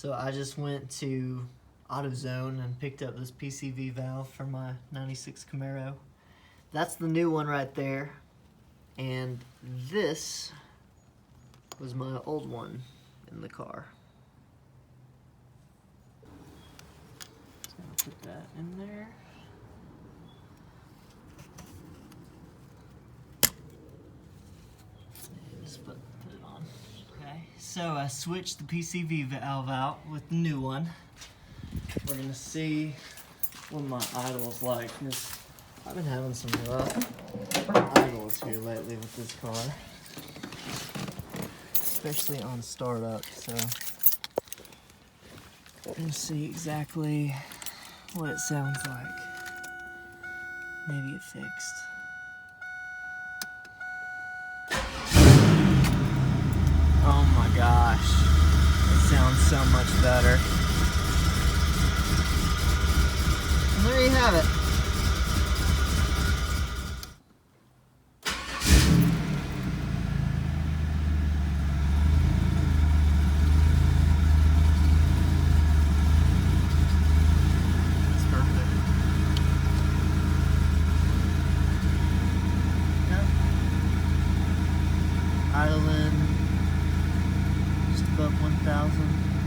So I just went to Autozone and picked up this PCV valve for my 96 Camaro. That's the new one right there. And this was my old one in the car. Just gonna put that in there. And just put it on. Okay, so I switched the PCV valve out with the new one. We're gonna see what my idle's like. I've been having some rough idles here lately with this car, especially on startup. So we're gonna see exactly what it sounds like. Maybe it fixed. Oh my gosh, it sounds so much better. And there you have it. It's perfect. Yep. Idling just above 1,000.